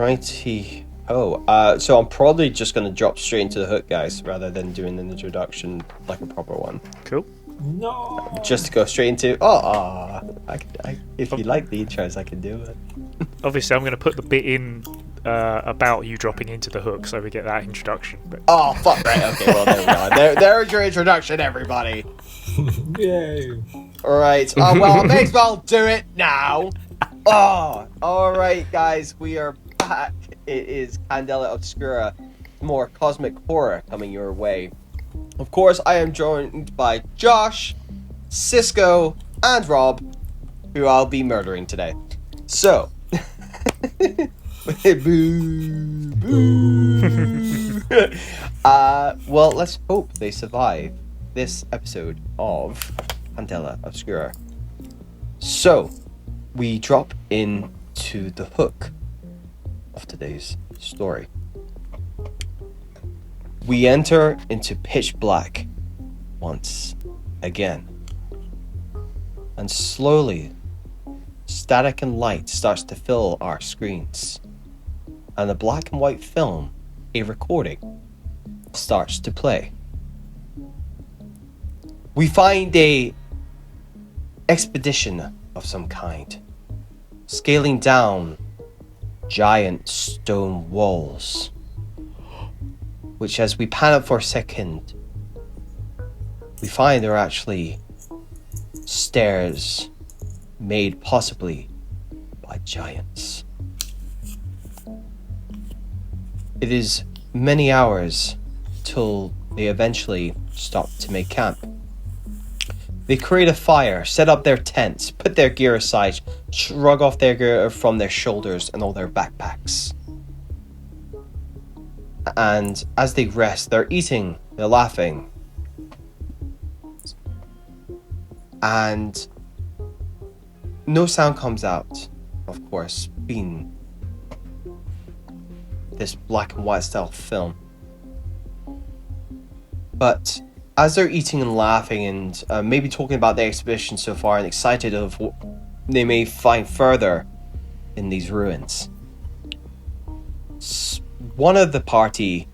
Righty. So I'm probably just going to drop straight into the hook, guys, rather than doing an introduction like a proper one. Cool. No. Just to go straight into... if you like the intros, I can do it. Obviously, I'm going to put the bit in about you dropping into the hook, so we get that introduction. But... Oh, fuck. Right, okay, well, there we go. There's your introduction, everybody. Yay. Alright, well, I may as well do it now. Oh, alright, guys, we are back. It is Candela, Obscura, more cosmic horror coming your way. Of course, I am joined by Josh, Cisco, and Rob, who I'll be murdering today. So, boo, boo. Well, let's hope they survive this episode of Candela Obscura. So, we drop into the hook of today's story. We enter into pitch black once again. And slowly, static and light starts to fill our screens. And the black and white film, a recording, starts to play. We find a expedition of some kind, scaling down giant stone walls, which, as we pan up for a second, we find are actually stairs made possibly by giants. It is many hours till they eventually stop to make camp. They create a fire, set up their tents, put their gear aside, shrug off their gear from their shoulders and all their backpacks. And as they rest, they're eating, they're laughing. And no sound comes out, of course, being this black and white style film. But as they're eating and laughing and maybe talking about their expedition so far and excited of what they may find further in these ruins, one of the party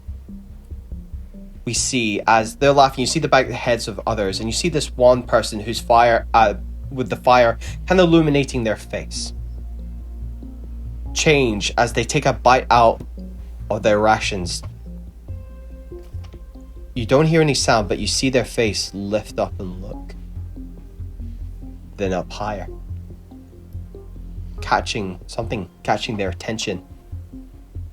we see, as they're laughing, you see the back of the heads of others, and you see this one person whose fire, with the fire kind of illuminating their face, change as they take a bite out of their rations. You don't hear any sound, but you see their face lift up and look. Then up higher. Catching their attention.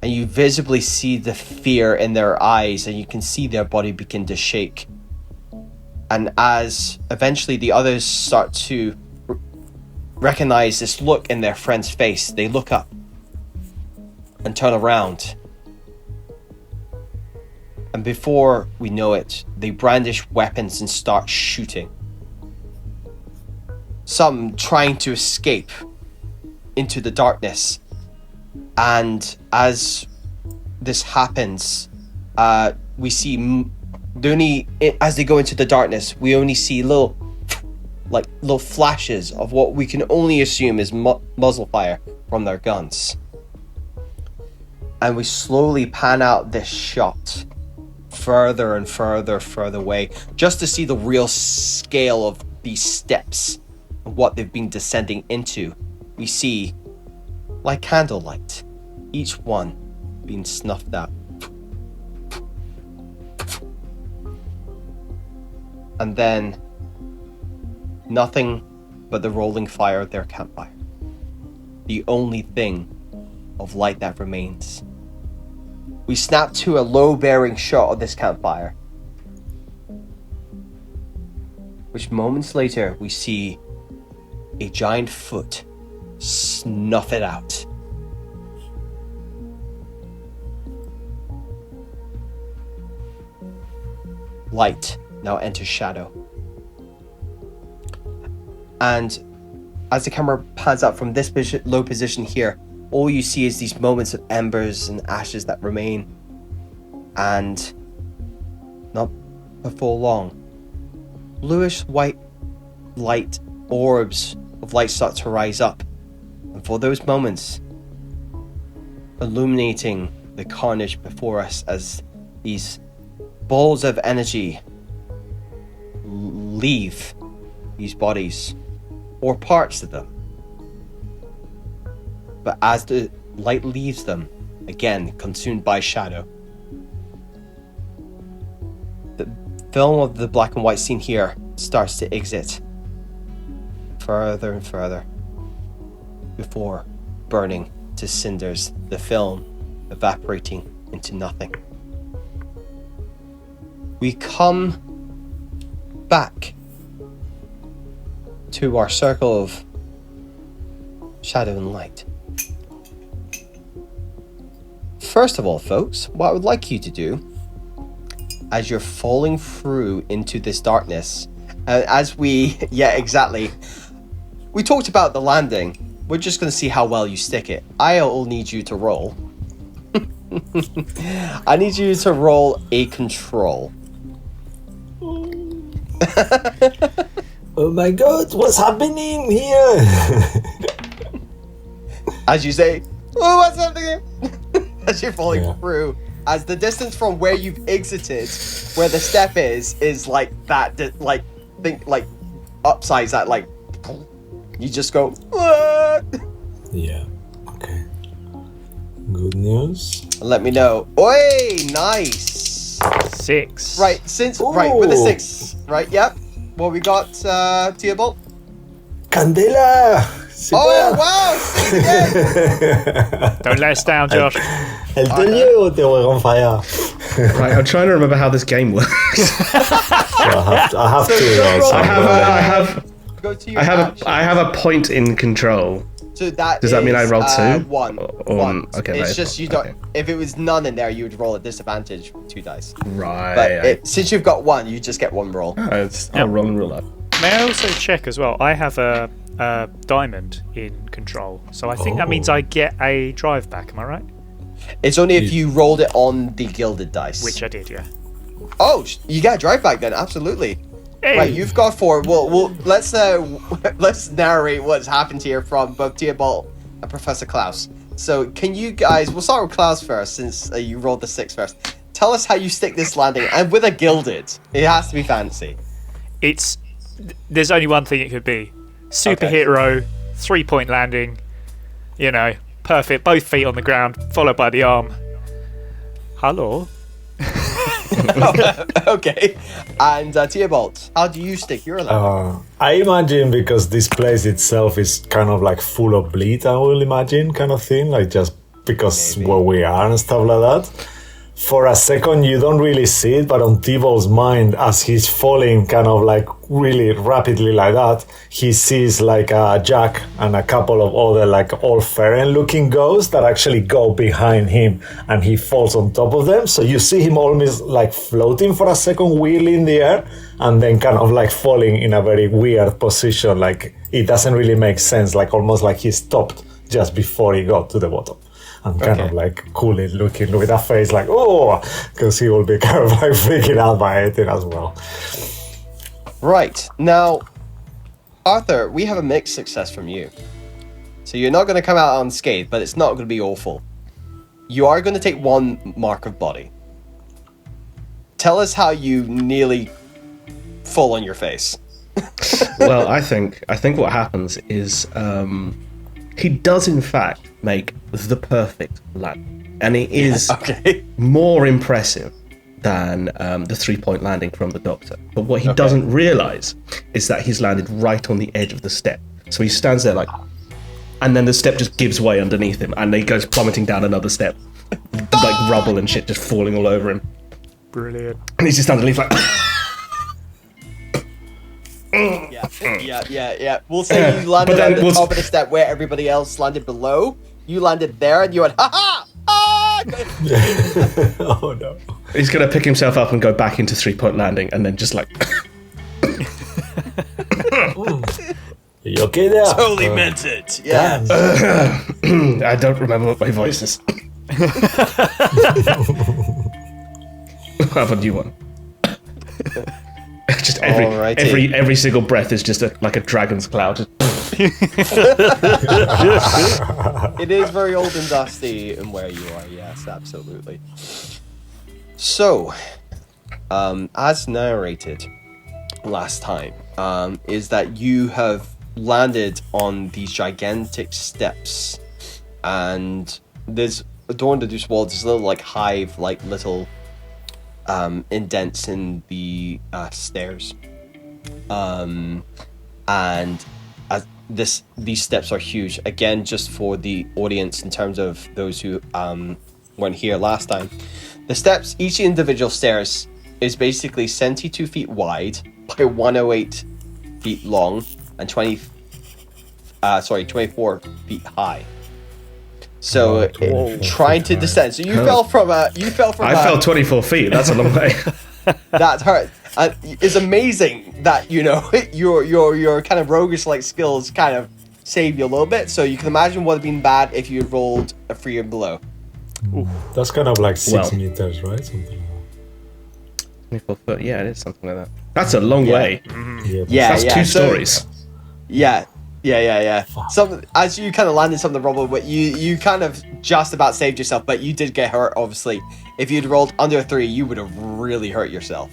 And you visibly see the fear in their eyes, and you can see their body begin to shake. And as eventually the others start to recognize this look in their friend's face, they look up and turn around. And before we know it, they brandish weapons and start shooting. Some trying to escape into the darkness. And as this happens, we see as they go into the darkness, we only see little flashes of what we can only assume is muzzle fire from their guns. And we slowly pan out this shot further and further away, just to see the real scale of these steps and what they've been descending into. We see, like candlelight, each one being snuffed out. And then nothing but the rolling fire of their campfire. The only thing of light that remains. We snap to a low-bearing shot of this campfire, which moments later we see a giant foot snuff it out. Light now enters shadow. And as the camera pans up from this low position here, all you see is these moments of embers and ashes that remain. And not before long, bluish white light orbs of light start to rise up. And for those moments, illuminating the carnage before us as these balls of energy leave these bodies, or parts of them. But as the light leaves them, again consumed by shadow, the film of the black and white scene here starts to exit further and further before burning to cinders, the film evaporating into nothing. We come back to our circle of shadow and light. First of all, folks, what I would like you to do, as you're falling through into this darkness, as we, yeah, exactly, we talked about the landing. We're just going to see how well you stick it. I'll need you to roll. I need you to roll a control. Oh my god, what's happening here? As you say, oh, what's happening? As you're falling through. As the distance from where you've exited, where the step is like that, like, think, like, upsize that, like, you just go, what? Yeah, okay. Good news. Let me know. Oi, nice. 6. Right, right, with a 6, right, yep. Well, we got, Theobald. Candela! Oh, wow, 6 again. Don't let us down, Josh. I tell you, they were on fire. Right, I'm trying to remember how this game works. I have So to. don't roll. I Go to your have action. a point in control. So that Does that mean I roll 2? 1. Or- 1. okay, It's that just is- you don't. okay. If it was none in there, you would roll at disadvantage 2 dice. Right. But since you've got 1, you just get 1 roll. I'll roll and roll up. May I also check as well? I have a diamond in control, so I think that means I get a drive back. Am I right? It's only if you rolled it on the gilded dice. Which I did, yeah. Oh, you get a drive back then. Absolutely. Hey. Right, you've got 4. Well, let's narrate what's happened here from both Theobald and Professor Klaus. So, can you guys? We'll start with Klaus first, since you rolled the 6 first. Tell us how you stick this landing, and with a gilded. It has to be fancy. There's only one thing it could be. Superhero, 3-point landing, you know, perfect, both feet on the ground, followed by the arm. Hello. Okay. And Theobald, how do you stick your landing? I imagine because this place itself is kind of like full of bleed, I will imagine, kind of thing, like just because where we are and stuff like that. For a second, you don't really see it, but on Thibault's mind, as he's falling kind of like really rapidly like that, he sees like a Jack and a couple of other like old Feren looking ghosts that actually go behind him and he falls on top of them. So you see him almost like floating for a second, weirdly in the air, and then kind of like falling in a very weird position. Like it doesn't really make sense, like almost like he stopped just before he got to the bottom. And kind of like coolly looking with a face like, oh, because he will be kind of like freaking out by it as well. Right. Now, Arthur, we have a mixed success from you. So you're not going to come out unscathed, but it's not going to be awful. You are going to take 1 mark of body. Tell us how you nearly fall on your face. Well, I think what happens is he does in fact make the perfect landing, and it is more impressive than the 3-point landing from the Doctor. But what he doesn't realise is that he's landed right on the edge of the step. So he stands there like, and then the step just gives way underneath him, and he goes plummeting down another step, like rubble and shit just falling all over him. Brilliant. And he's just underneath like. Yeah. We'll say you landed on the top of the step where everybody else landed below. You landed there and you went, ha-ha! Ah! Oh no. He's going to pick himself up and go back into 3-point landing and then just like... You okay there? Totally meant it. Yeah. I don't remember what my voice is. I have a new one. Just every single breath is just like a dragon's cloud. It is very old and dusty and where you are, yes, absolutely. So, as narrated last time, is that you have landed on these gigantic steps, and there's adorned to this wall, there's little like hive, like little indents in the stairs, and as these steps are huge. Again, just for the audience, in terms of those who weren't here last time, the steps, each individual stairs is basically 72 feet wide by 108 feet long and 24 feet high. So trying to descend. So you fell from I fell 24 feet. That's a long way. That hurt. It's amazing that your kind of roguish like skills kind of saved you a little bit. So you can imagine what would have been bad if you had rolled a 3 or below. Ooh. That's kind of like 6 meters, right? Something like that. 24 foot. Yeah, it is something like that. That's a long way. Yeah, that's 2 stories. Yeah. Some, as you kind of landed some of the rubble, but you kind of just about saved yourself, but you did get hurt, obviously. If you'd rolled under a 3, you would have really hurt yourself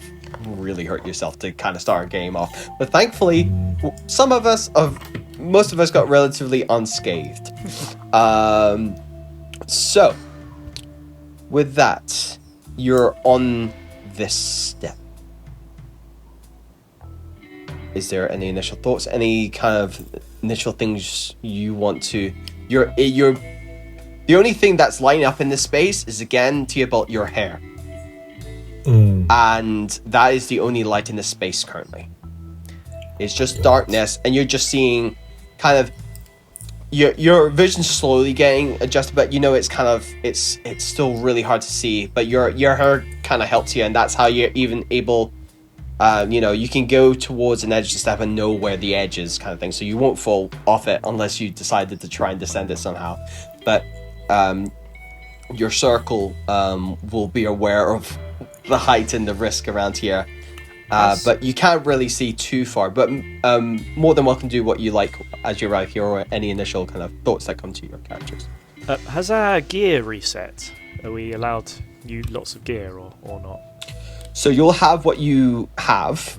to kind of start a game off. But thankfully, most of us got relatively unscathed. So, with that, you're on this step. Is there any initial thoughts? Any kind of initial things you want to? You're the only thing that's lighting up in this space is again Theobald, your hair, and that is the only light in this space currently. It's just darkness, and you're just seeing kind of your vision's slowly getting adjusted, but it's kind of it's still really hard to see. But your hair kind of helps you, and that's how you're even able. You can go towards an edge of the step and know where the edge is, kind of thing. So you won't fall off it unless you decided to try and descend it somehow. But your circle will be aware of the height and the risk around here. But you can't really see too far. But more than welcome to do what you like as you arrive here, or any initial kind of thoughts that come to your characters. Has our gear reset? Are we allowed to use lots of gear or not? So you'll have what you have.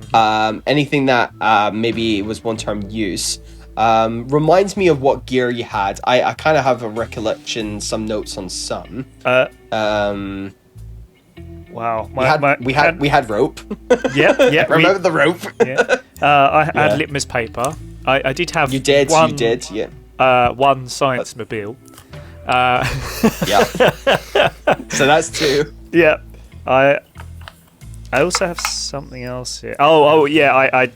Anything that maybe was one-time use reminds me of what gear you had. I kind of have a recollection, some notes on some. Wow. We had rope. Yeah. Remember the rope? Yeah. I had litmus paper. I did have. You did. Yeah. One science mobile. Yeah. So that's 2. Yeah. I also have something else here. Oh yeah, I'd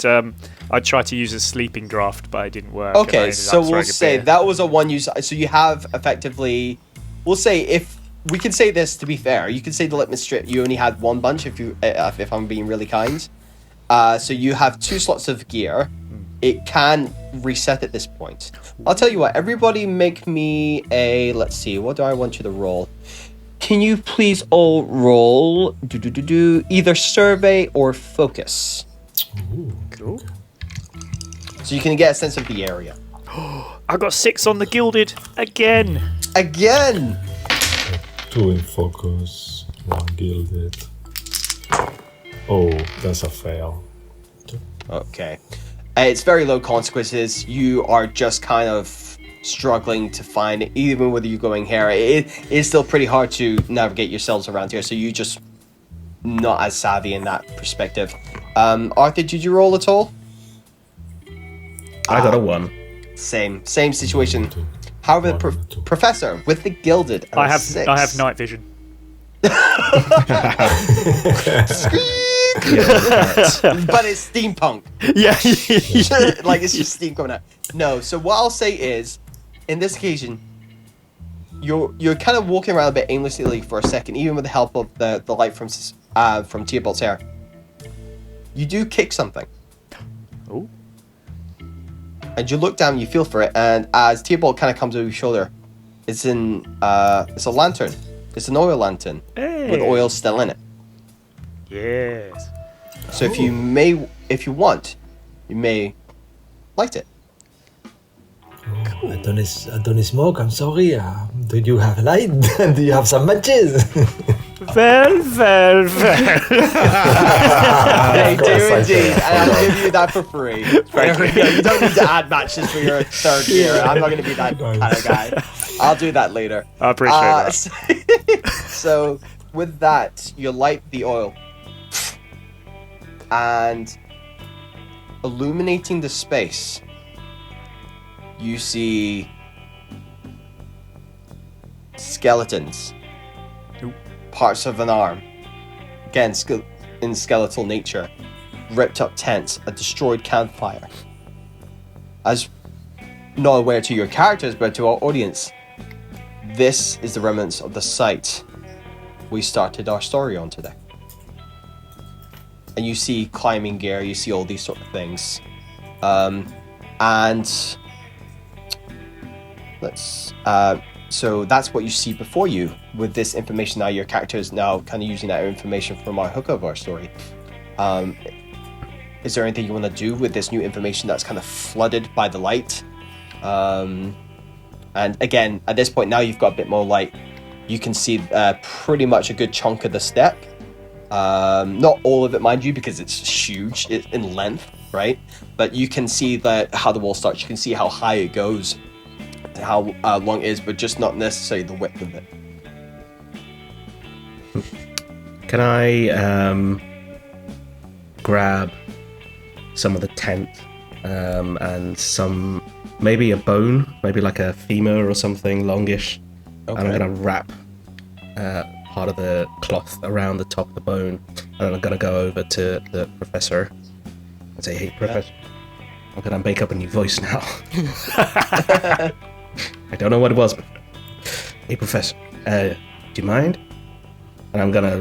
try to use a sleeping draft, but it didn't work. Okay, so we'll say that was a one use. So you have effectively, we'll say, if we can say this to be fair, you can say the litmus strip. You only had 1 bunch if I'm being really kind. So you have 2 slots of gear. It can reset at this point. I'll tell you what. Everybody, make me a. Let's see. What do I want you to roll? Can you please all roll either survey or focus? Ooh, cool. So you can get a sense of the area. I got 6 on the gilded again. 2 in focus, 1 gilded. Oh, that's a fail. Okay. It's very low consequences. You are just kind of struggling to find it, even whether you're going here. It is still pretty hard to navigate yourselves around here, so you just not as savvy in that perspective. Arthur, did you roll at all? I got a 1. Same situation. However, the professor with the gilded. I have 6. I have night vision. But it's steampunk. Yeah. Like it's just steam coming out. No, so what I'll say is, in this occasion, you're kind of walking around a bit aimlessly for a second, even with the help of the light from Theobald's hair. You do kick something. Oh. And you look down, you feel for it, and as Theobald kind of comes over your shoulder, it's a lantern. It's an oil lantern with oil still in it. Yes. So if you want, you may light it. I don't smoke. I'm sorry. Do you have a light? Do you have some matches? Well. They do indeed, and I'll give you that for free. You don't need to add matches for your third year. I'm not going to be that kind of guy. I'll do that later. I appreciate that. So, with that, you light the oil, and illuminating the space, you see skeletons, parts of an arm, again in skeletal nature, ripped up tents, a destroyed campfire. As not aware to your characters but to our audience, this is the remnants of the site we started our story on today. And you see climbing gear, you see all these sort of things, and so that's what you see before you. With this information now, your character is now kind of using that information from our hook of our story. Is there anything you want to do with this new information that's kind of flooded by the light? And again, at this point now you've got a bit more light. You can see pretty much a good chunk of the step. Not all of it, mind you, because it's huge in length, right? But you can see how the wall starts. You can see how high it goes, how long it is, but just not necessarily the width of it. Can I grab some of the tent and some, maybe a bone, maybe like a femur or something longish, Okay. and I'm gonna wrap part of the cloth around the top of the bone, and then I'm gonna go over to the professor and say, "Hey, professor, I'm gonna make up a new voice now." I don't know what it was, but hey, professor, do you mind? And I'm gonna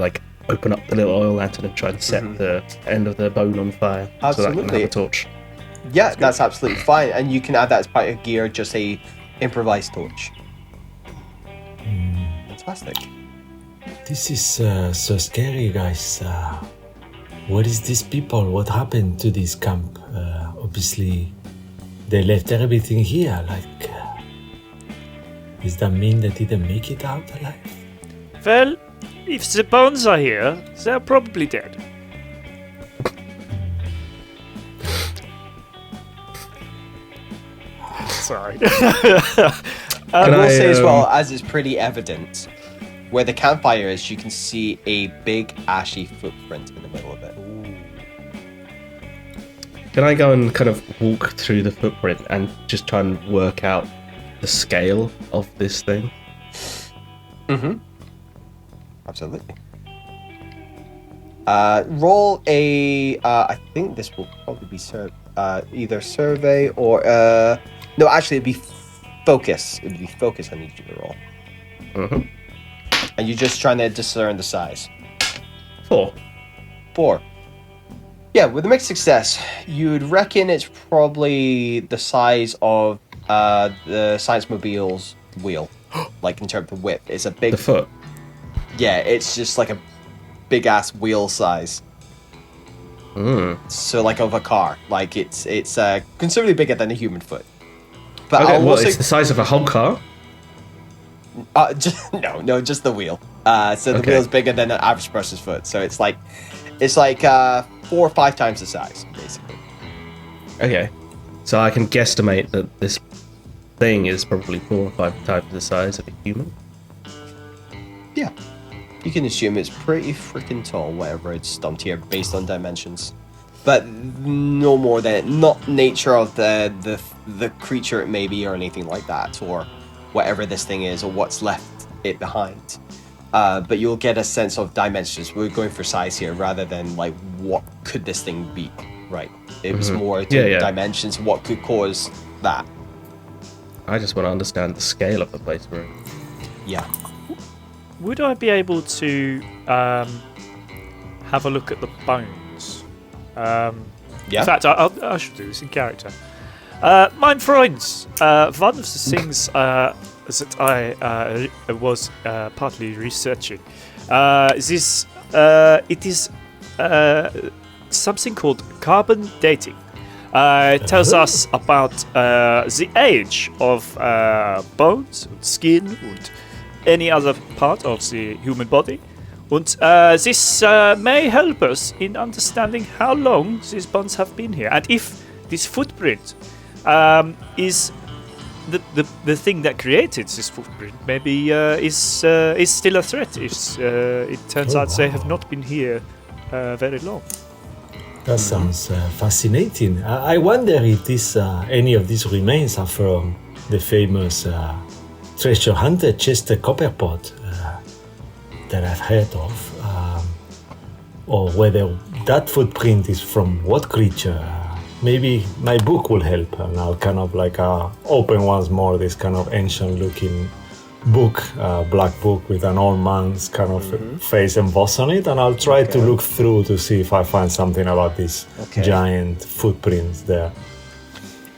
open up the little oil lantern and try and set the end of the bone on fire so that I can have a torch. Yeah, that's absolutely fine, and you can add that as part of gear, just a improvised torch. Fantastic. This is so scary, guys. What is these people? What happened to this camp? Obviously, they left everything here. Does that mean they didn't make it out alive? Well, if the bones are here, they're probably dead. Sorry. I will say as well, as it's pretty evident, where the campfire is, you can see a big ashy footprint in the middle of it. Can I go and kind of walk through the footprint and just try and work out the scale of this thing? Mm-hmm. Absolutely. Roll a. I think this will probably be either survey or no. Actually, it'd be focus. It'd be focus. I need you to roll. Mm-hmm. And you're just trying to discern the size. 4. Yeah, with a mixed success, you'd reckon it's probably the size of the Science Mobile's wheel, in terms of width. It's a big. The foot. Yeah, it's just like a big ass wheel size. So of a car. It's considerably bigger than a human foot. But Okay, it's the size of a whole car? Just the wheel. So the wheel's bigger than an average person's foot. So it's 4 or 5 times the size, basically. Okay. So I can guesstimate that this thing is probably 4 or 5 times the size of a human? Yeah. You can assume it's pretty freaking tall, whatever it's dumped here, based on dimensions. But no more than not nature of the creature it may be or anything like that, or whatever this thing is, or what's left it behind. But you'll get a sense of dimensions. We're going for size here rather than what could this thing be, right? It was more dimensions, what could cause that. I just want to understand the scale of the place we're in. Yeah. Would I be able to have a look at the bones? In fact, I should do this in character. Mein Freunds, one of the things that I was partly researching, it is something called carbon dating. tells us about the age of bones, skin, and any other part of the human body. And this may help us in understanding how long these bones have been here, and if this footprint is the thing that created this footprint. Maybe is still a threat. If it turns out they have not been here very long. That sounds fascinating. I wonder if any of these remains are from the famous treasure hunter Chester Copperpot that I've heard of, or whether that footprint is from what creature. Maybe my book will help, and I'll kind of like open once more this kind of ancient-looking book, black book with an old man's kind of face embossed on it, and I'll try to look through to see if I find something about these giant footprints there.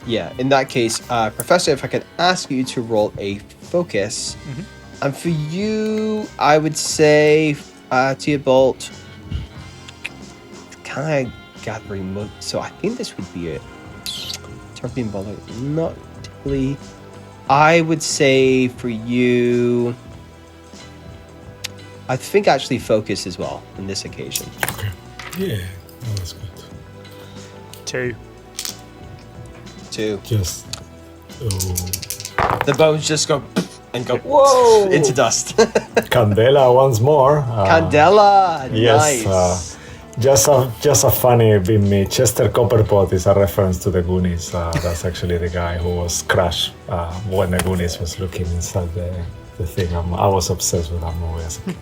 Yeah, in that case, Professor, if I could ask you to roll a focus, and for you, I would say, Theobald, kind of gathering, so I think this would be it. Turpin Baller, not particularly. I would say for you, I think actually focus as well on this occasion. Okay. Yeah, that's good. 2. Just the bones just go and go whoa into dust. Candela once more. Candela, yes, nice. Just a funny bit me. Chester Copperpot is a reference to the Goonies. That's actually the guy who was crushed when the Goonies was looking inside the thing. I was obsessed with that movie as a kid.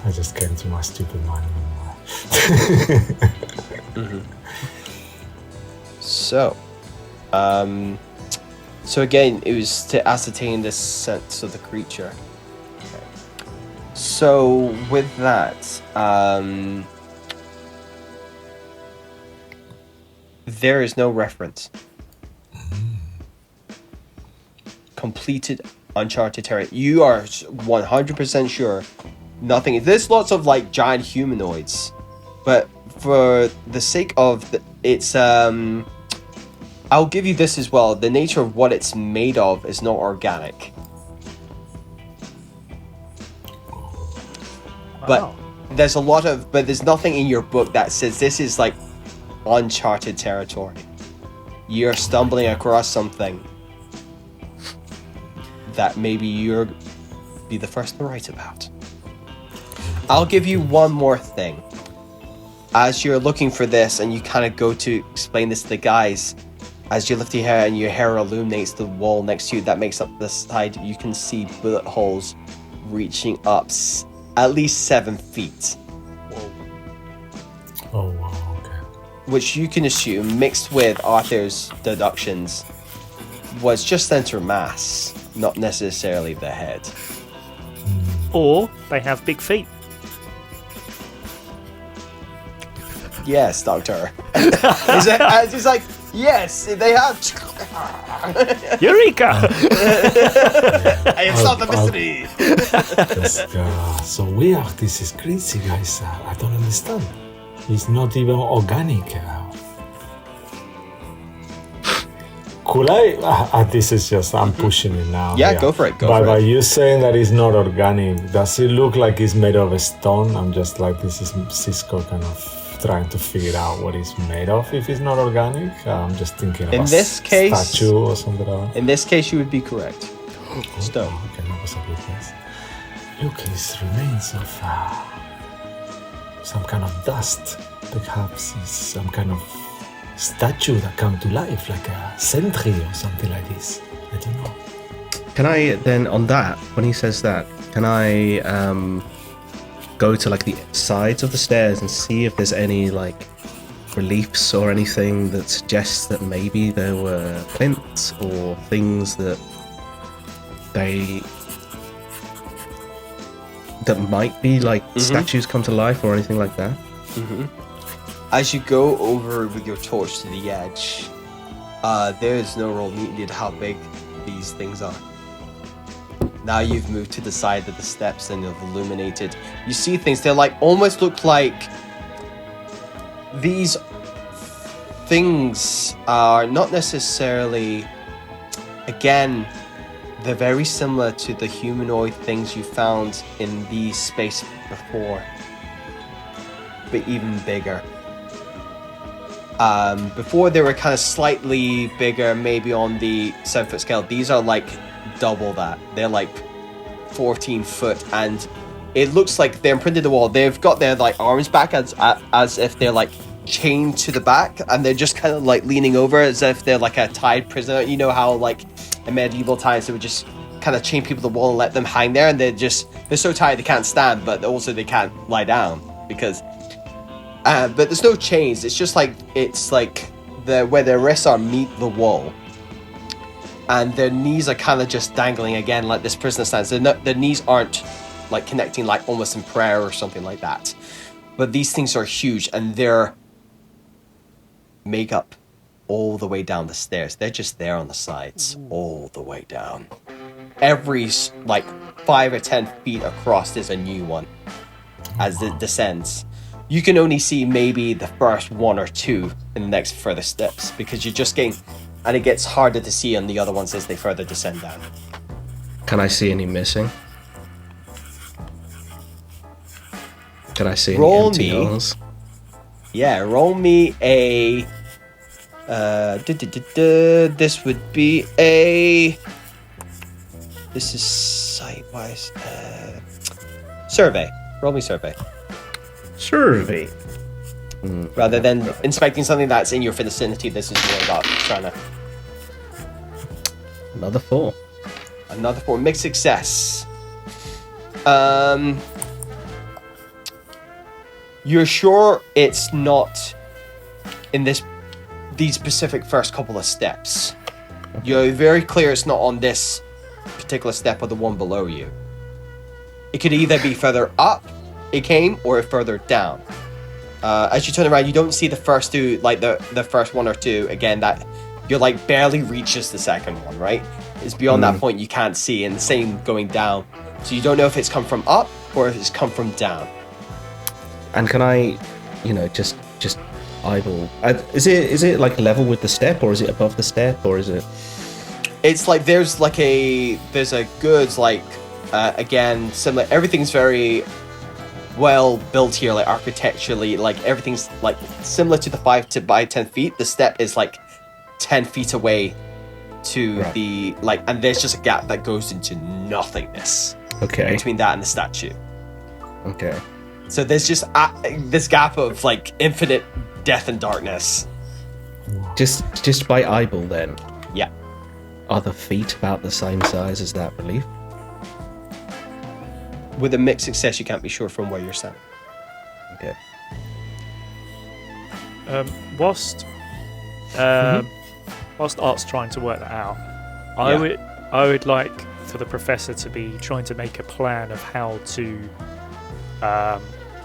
I just came to my stupid mind. So again, it was to ascertain the sense of the creature. Okay. So with that, there is no reference. Completed uncharted territory. You are 100% sure nothing. There's lots of like giant humanoids, but for the sake of it's I'll give you this as well. The nature of what it's made of is not organic. But there's there's nothing in your book that says this is like uncharted territory. You're stumbling across something that maybe you'll be the first to write about. I'll give you one more thing. As you're looking for this and you kind of go to explain this to the guys, as you lift your hair and your hair illuminates the wall next to you that makes up the side, you can see bullet holes reaching up at least 7 feet. Oh, wow, okay. Which you can assume, mixed with Arthur's deductions, was just center mass, not necessarily the head. Or they have big feet. Yes, Doctor. He's like, yes, they have. Eureka! I have solved the mystery. So weird. This is crazy, guys. I don't understand. It's not even organic. Could I? This is just, I'm pushing it now. Yeah, go for it. But by you saying that it's not organic, does it look like it's made of a stone? I'm just like, this is Cisco kind of trying to figure out what it's made of if it's not organic. I'm just thinking of a statue or something like that. In this case, you would be correct. Stone. Okay, that was a good guess. Look, it's remains of some kind of dust. Perhaps it's some kind of statue that come to life, like a sentry or something like this. I don't know. Can I then, on that, when he says that, can I go to like the sides of the stairs and see if there's any like reliefs or anything that suggests that maybe there were plinths or things that might be like statues come to life or anything like that? As you go over with your torch to the edge, there is no roll needed how big these things are. Now you've moved to the side of the steps and you've illuminated. You see things, they like almost look like these things are not necessarily, again, they're very similar to the humanoid things you found in the space before, but even bigger. Before they were kind of slightly bigger, maybe on the 7-foot scale. These are like double that. They're like 14 foot, and it looks like they're imprinted to the wall. They've got their like arms back as if they're like chained to the back, and they're just kind of like leaning over as if they're like a tied prisoner. You know how like in medieval times they would just kind of chain people to the wall and let them hang there, and they're so tired they can't stand, but also they can't lie down because but there's no chains. It's just like where their wrists are meet the wall, and their knees are kind of just dangling again like this prisoner stands. Their knees aren't like connecting like almost in prayer or something like that, but these things are huge, and they're make up all the way down the stairs. They're just there on the sides all the way down. Every like 5 or 10 feet across there's a new one as it descends. You can only see maybe the first 1 or 2 in the next further steps, because you're just getting, and it gets harder to see on the other ones as they further descend down. Can I see any missing? Can I see any empty holes? Yeah, roll me a this would be a, this is site-wise, survey. Roll me survey. Survey. Rather than inspecting something that's in your vicinity, this is more about trying to... Another 4. Another 4. Mixed success. You're sure it's not in these specific first couple of steps. You're very clear it's not on this particular step or the one below you. It could either be further up it came or further down. As you turn around, you don't see the first 2, like the first 1 or 2. Again, that you're like barely reaches the second one, right? It's beyond that point you can't see, and the same going down. So you don't know if it's come from up or if it's come from down. And can I, just eyeball? Is it like level with the step, or is it above the step, or is it? It's like there's a good like again similar. Everything's very well built here, like architecturally. Like everything's like similar to the 5 by 10 feet. The step is like 10 feet away to the like, and there's just a gap that goes into nothingness. Okay. Between that and the statue. Okay. So there's just this gap of like infinite death and darkness. Just by eyeball then. Yeah. Are the feet about the same size as that relief? With a mixed success, you can't be sure from where you're standing. Okay. Whilst Art's trying to work that out, I would like for the professor to be trying to make a plan of how to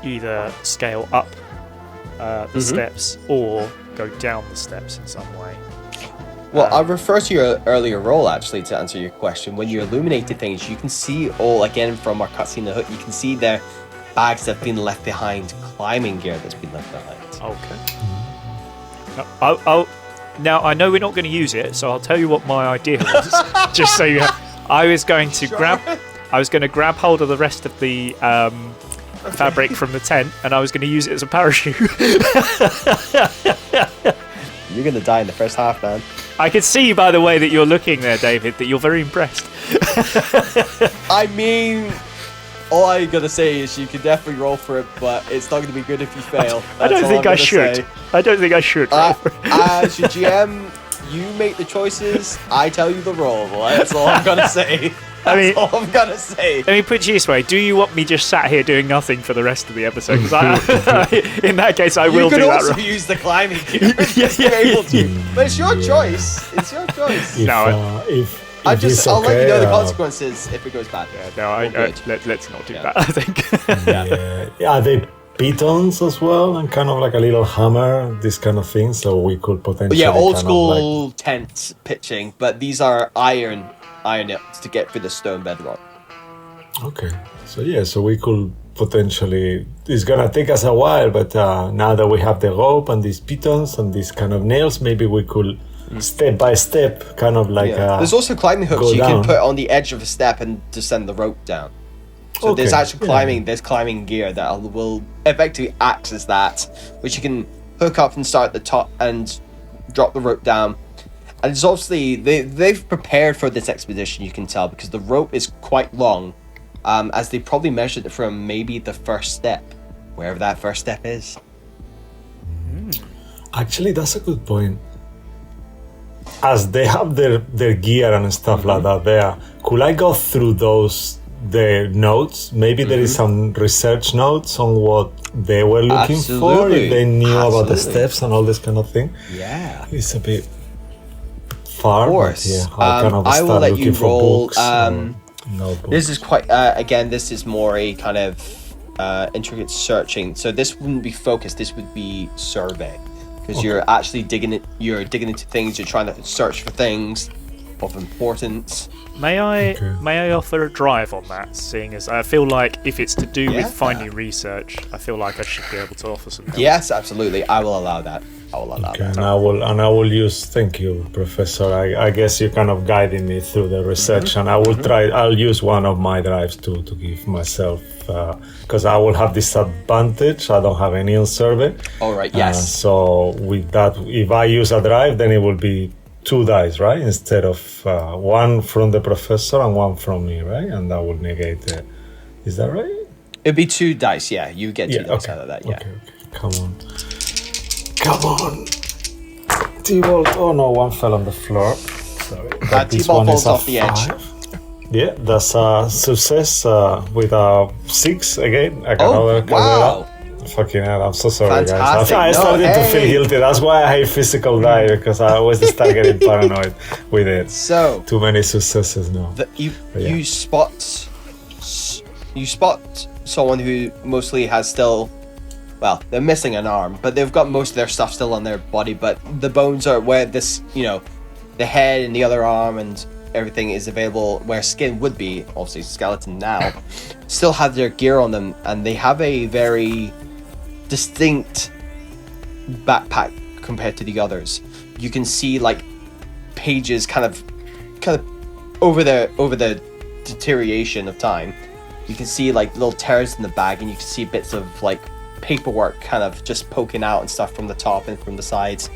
either scale up the steps or go down the steps in some way. Well, I'll refer to your earlier role, actually, to answer your question. When you illuminated things, you can see all, again, from our cutscene, the hook, you can see their bags that have been left behind, climbing gear that's been left behind. Okay. Now, I know we're not going to use it, so I'll tell you what my idea was, just so you have... I was going to grab hold of the rest of the fabric from the tent, and I was going to use it as a parachute. You're going to die in the first half, man. I can see by the way that you're looking there, David, that you're very impressed. I mean, all I gotta say is you can definitely roll for it, but it's not going to be good if you fail. I don't think I should. I don't think I should roll for it. As your GM, you make the choices, I tell you the roll. That's all I'm going to say. That's all I'm going to say. Let me put it this way. Do you want me just sat here doing nothing for the rest of the episode? Because in that case, I will do that. You could also use the climbing gear if you're able to. But it's your choice. It's your choice. I'll let you know the consequences if it goes bad. Let's not do that, I think. Yeah, they pitons as well, and kind of like a little hammer, this kind of thing, so we could potentially... Yeah, old school tent pitching, but these are iron nails to get through the stone bedrock. Okay, so we could potentially it's gonna take us a while, but now that we have the rope and these pitons and these kind of nails, maybe we could step by step, kind of like. There's also climbing hooks go you down. can put on the edge of a step and descend the rope down. So there's Okay, actually there's climbing gear that will effectively act as that, which you can hook up and start at the top and drop the rope down. And it's obviously they've prepared for this expedition, you can tell, because the rope is quite long, as they probably measured it from maybe the first step, wherever that first step is. Actually, that's a good point. As they have their gear and stuff like that there, could I go through their notes? Maybe there is some research notes on what they were looking for, if they knew about the steps and all this kind of thing. Yeah. It's a bit far, Of course. but yeah, I'll kind of I will start let looking you for roll. books or notebooks. This is quite again. This is more a kind of intricate searching. So this wouldn't be focus. This would be survey, because you're actually digging it. You're digging into things. You're trying to search for things of importance. May I offer a drive on that, seeing as I feel like if it's to do with finding research, I feel like I should be able to offer some help. Yes, absolutely. I will allow that. I will allow Okay, that. and I will use. Thank you, Professor. I guess you're kind of guiding me through the research, and I will try. I'll use one of my drives to give myself, because I will have this advantage. I don't have any on survey. All right. Yes. So with that, if I use a drive, then it will be 2 dice, right? Instead of one from the professor and one from me, right? And that will negate it. Is that right? It'd be 2 dice. Yeah, you get 2 dice okay. out of that. Yeah. Okay. Come on. T-ball. Oh no, one fell on the floor. Sorry. But this T-ball one falls is a off the edge. 5. Yeah, that's a success with a 6 again. I got Oh, another wow. Candela. Fucking hell, I'm so sorry, guys. Fantastic. I No, started to feel hey. guilty. That's why I hate physical die, because I always start getting paranoid with it. So Too many successes now. you spot someone who mostly has still. Well, they're missing an arm, but they've got most of their stuff still on their body. But the bones are where this, the head and the other arm and everything is available, where skin would be, obviously skeleton now, still have their gear on them, and they have a very distinct backpack compared to the others. You can see like pages kind of over the deterioration of time. You can see like little tears in the bag, and you can see bits of like paperwork kind of just poking out and stuff from the top and from the sides,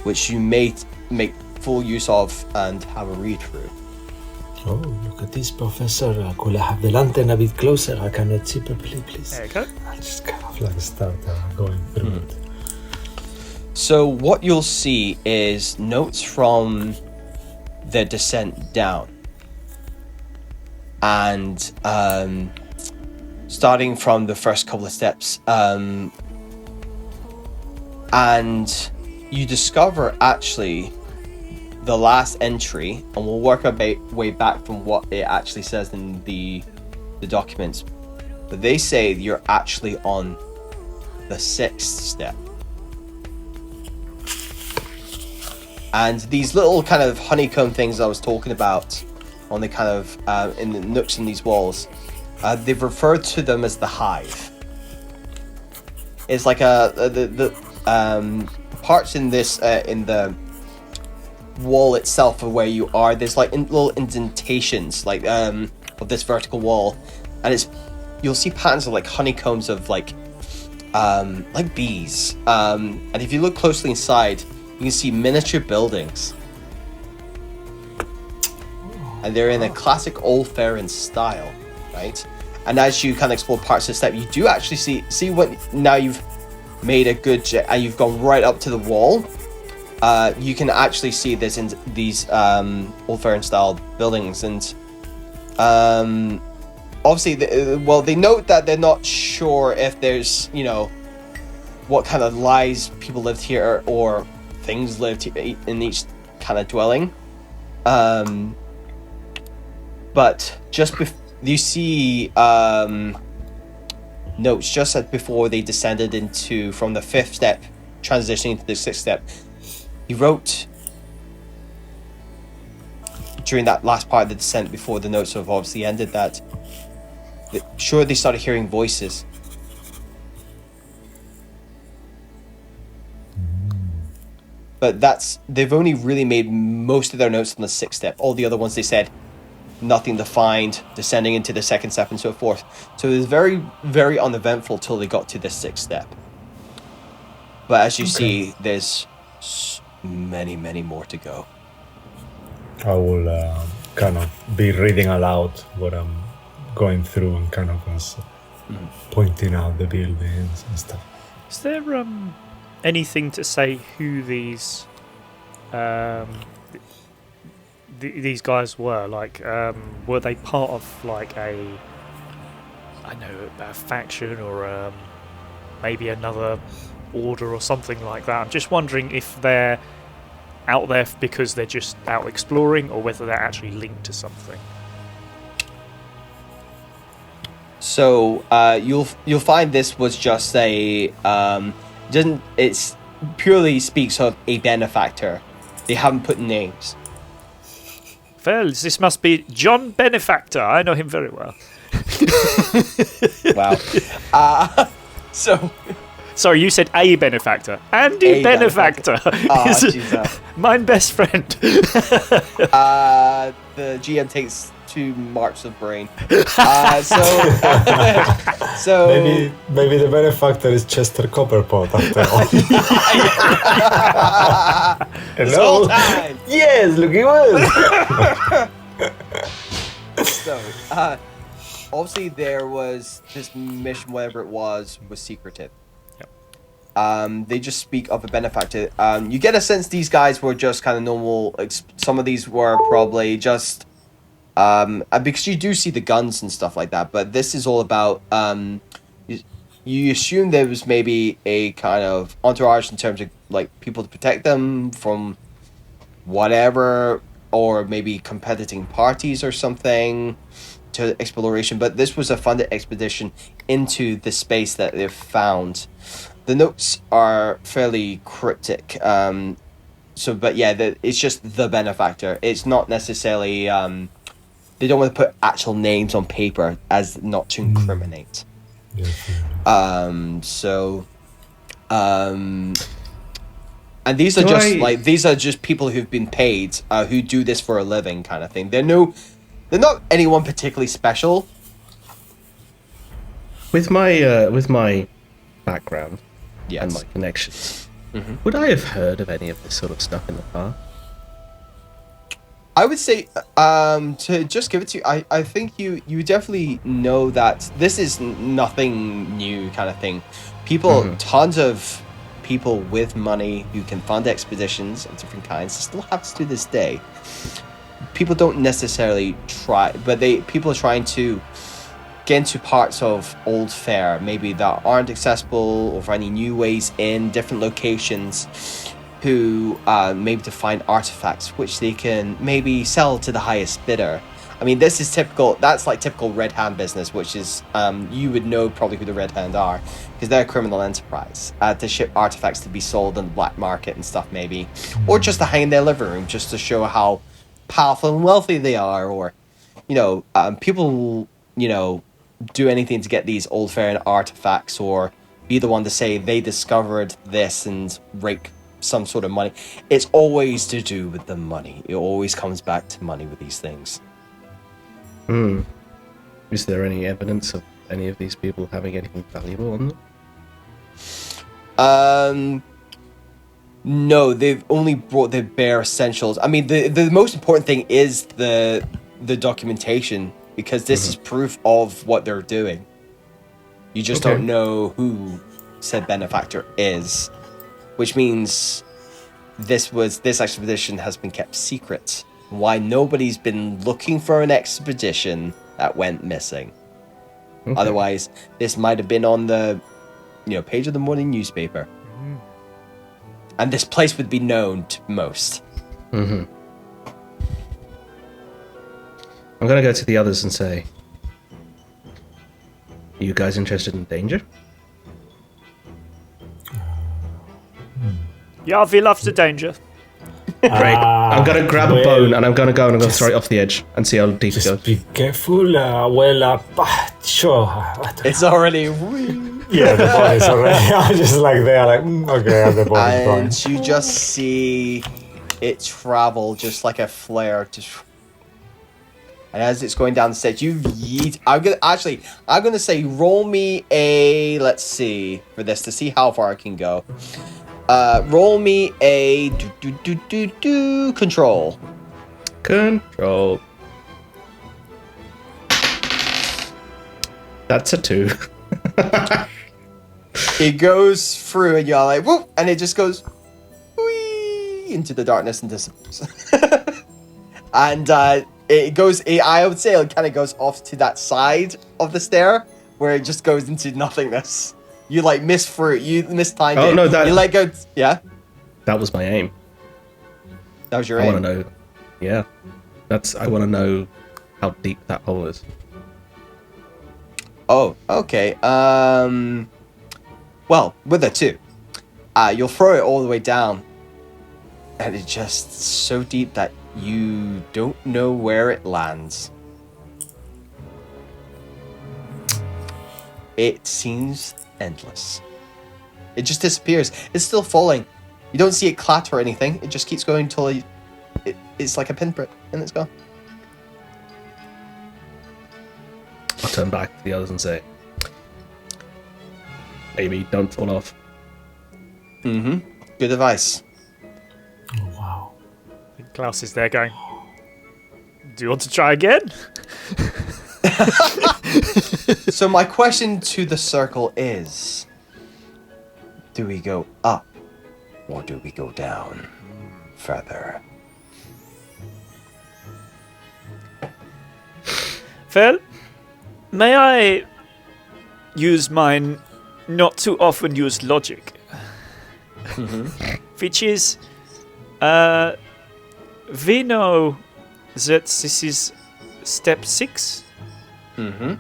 which you may make full use of and have a read through. Oh, look at this, Professor. Could I have the lantern a bit closer? I cannot see properly, please. There you go. I'll just kind of like start going through it. So what you'll see is notes from the descent down, and starting from the first couple of steps, and you discover actually the last entry, and we'll work our way back from what it actually says in the documents, but they say you're actually on the 6th step. And these little kind of honeycomb things I was talking about on the kind of in the nooks in these walls, they've referred to them as the hive. It's like the parts in this in the wall itself of where you are. There's like little indentations like of this vertical wall, and you'll see patterns of like honeycombs of like bees. And if you look closely inside, you can see miniature buildings, and they're in a classic old Faran style, right? And as you kind of explore parts of the step, you do actually see what now you've made a good and you've gone right up to the wall. You can actually see this in these old Faran style buildings, and obviously, they note that they're not sure if there's what kind of lives people lived here or things lived in each kind of dwelling, but just you see notes just as before they descended from the 5th step, transitioning to the 6th step. He wrote during that last part of the descent before the notes have obviously ended that Sure, they started hearing voices. But they've only really made most of their notes on the 6th step. All the other ones they said nothing to find, descending into the 2nd step and so forth. So it was very, very uneventful till they got to the 6th step. But as you see, there's many, many more to go. I will kind of be reading aloud what I'm going through and kind of pointing out the buildings and stuff. Is there anything to say who these these guys were? Like, were they part of like a faction or maybe another order or something like that? I'm just wondering if they're out there because they're just out exploring, or whether they're actually linked to something. So you'll find this was just a it's purely speaks of a benefactor. They haven't put names. Well, this must be John Benefactor. I know him very well. Wow. So. Sorry, you said a benefactor. Andy Benefactor. Jesus. My best friend. The GM takes 2 marks of brain. So maybe the benefactor is Chester Copperpot after all. This whole time. Yes, looking well. So, obviously there was this mission, whatever it was secretive. They just speak of a benefactor. You get a sense these guys were just kind of normal. Some of these were probably just because you do see the guns and stuff like that. But this is all about. You assume there was maybe a kind of entourage in terms of like people to protect them from whatever, or maybe competing parties or something to exploration. But this was a funded expedition into the space that they've found. The notes are fairly cryptic. But yeah, it's just the benefactor. It's not necessarily. They don't want to put actual names on paper as not to incriminate. And these are these are just people who've been paid, who do this for a living, kind of thing. They're not anyone particularly special. With my background. Yes. And my connections. Mm-hmm. Would I have heard of any of this sort of stuff in the past? I would say, to just give it to you, I think you definitely know that this is nothing new kind of thing. Tons of people with money who can fund expeditions of different kinds still have to this day. People don't necessarily try, but people are trying to get into parts of old fare, maybe that aren't accessible, or for any new ways in different locations, who maybe to find artifacts which they can maybe sell to the highest bidder. I mean, this is typical. That's like typical Red Hand business, which is you would know probably who the Red Hand are, because they're a criminal enterprise to ship artifacts to be sold in the black market and stuff, maybe, or just to hang in their living room, just to show how powerful and wealthy they are, or people do anything to get these old fare artifacts, or be the one to say they discovered this and rake some sort of money. It's always to do with the money. It always comes back to money with these things. Is there any evidence of any of these people having anything valuable on them? No, they've only brought the bare essentials. I mean, the most important thing is the documentation, because this is proof of what they're doing. You just don't know who said benefactor is, which means this expedition has been kept secret. Why nobody's been looking for an expedition that went missing. Otherwise, this might have been on the page of the morning newspaper. And this place would be known to most. I'm going to go to the others and say, are you guys interested in danger? Yeah, we love the danger. Great. I'm gonna grab a bone and I'm gonna go and I'm gonna throw it off the edge and see how deep it Just goes. be careful. Sure. It's already. Yeah, the bone is already. I'm just like there, like okay, the bone is going. And you just see it travel just like a flare. And as it's going down the stage, you yeet. I'm gonna say roll me a. Let's see for this to see how far I can go. Roll me a control. Control. That's a 2. It goes through, and you're like, whoop, and it just goes whee, into the darkness and disappears. And it goes. I would say it kind of goes off to that side of the stair where it just goes into nothingness. You like miss through. You mistimed it. Oh, no, that- you let go. Yeah, That was my aim. that was your I aim. want to know. Yeah. I want to know how deep that hole is. Oh, okay. Well, with a 2, you'll throw it all the way down, and it's just so deep that you don't know where it lands. It seems endless. It just disappears. It's still falling. You don't see it clatter or anything. It just keeps going until it's like a pinprick, and it's gone. I'll turn back to the others and say, maybe don't fall off. Mm-hmm. Good advice. Oh, wow. Klaus is there going, do you want to try again? So my question to the circle is, do we go up or do we go down further? Well, may I use mine not too often used logic? Which is, we know that this is step 6. Mm-hmm.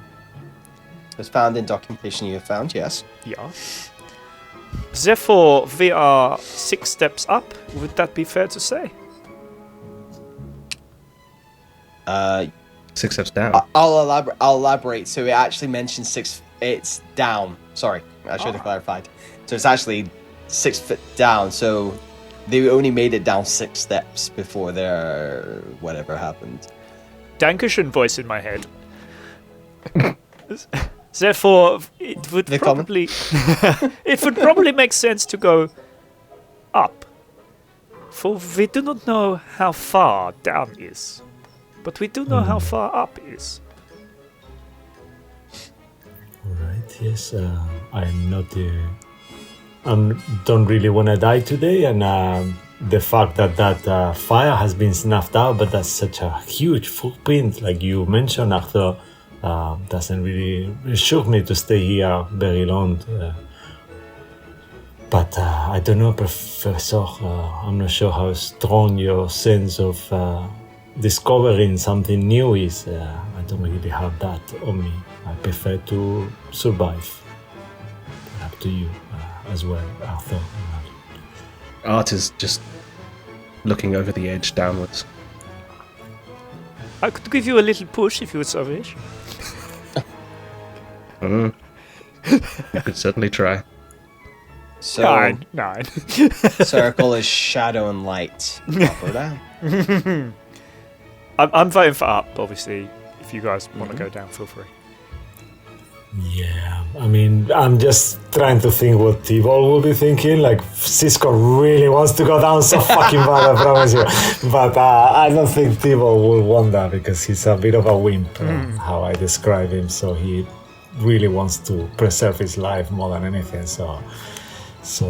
It's found in documentation you have found, yes. Yeah. Therefore, we are 6 steps up. Would that be fair to say? 6 steps down. I'll elaborate. So it actually mentions 6. It's down. Sorry, I should have clarified. So it's actually 6 feet down. So they only made it down 6 steps before their whatever happened. Dankeschön voice in my head. Therefore, it would The probably it would probably make sense to go up. For we do not know how far down is, but we do know how far up is. Alright, yes, I'm not don't really want to die today, and the fact that fire has been snuffed out, but that's such a huge footprint, like you mentioned, Arthur, doesn't really shock me to stay here very long. But I don't know, Professor, I'm not sure how strong your sense of discovering something new is. I don't really have that on me. I prefer to survive. Up to you as well, Arthur. Art is just looking over the edge downwards. I could give you a little push if you would so wish. You could certainly try. So 9. circle is shadow and light. Up or down? I'm voting for up, obviously. If you guys want to go down, feel free. Yeah, I mean, I'm just trying to think what T-Ball will be thinking. Like, Cisco really wants to go down so fucking bad, I promise you. But I don't think T-Ball will want that because he's a bit of a wimp, how I describe him. So he really wants to preserve his life more than anything. So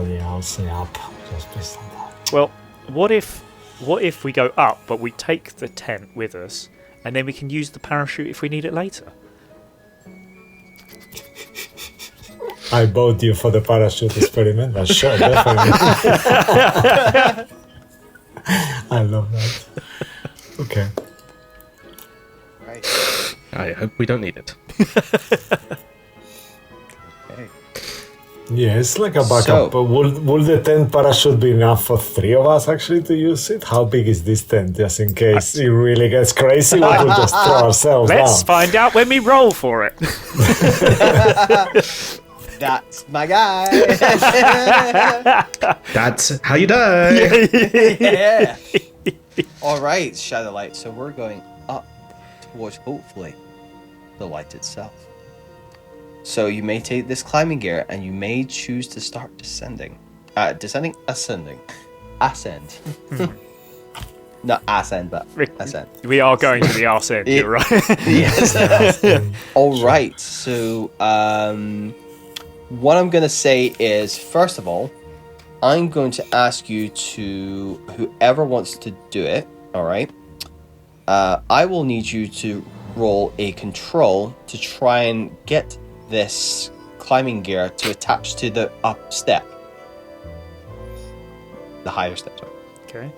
yeah, I'll say up, just based on that. Well, what if we go up, but we take the tent with us, and then we can use the parachute if we need it later? I bought you for the parachute experiment. Sure, definitely. I love that. Okay. Right. I hope we don't need it. Okay. Yeah, it's like a backup. So- But will the tent parachute be enough for 3 of us actually to use it? How big is this tent, just in case it really gets crazy? We will just throw ourselves Let's down. find out when we roll for it. That's my guy. That's how you die. Yeah. All right, Shadowlight. So we're going up towards, hopefully, the light itself. So you may take this climbing gear and you may choose to start descending. Ascend. Not ascend, but ascend. We are going to the arse end, you're right. Yes. All right. So what I'm going to say is, first of all, I'm going to ask you to, whoever wants to do it, all right, I will need you to roll a control to try and get this climbing gear to attach to the up step. The higher step, sorry. Okay.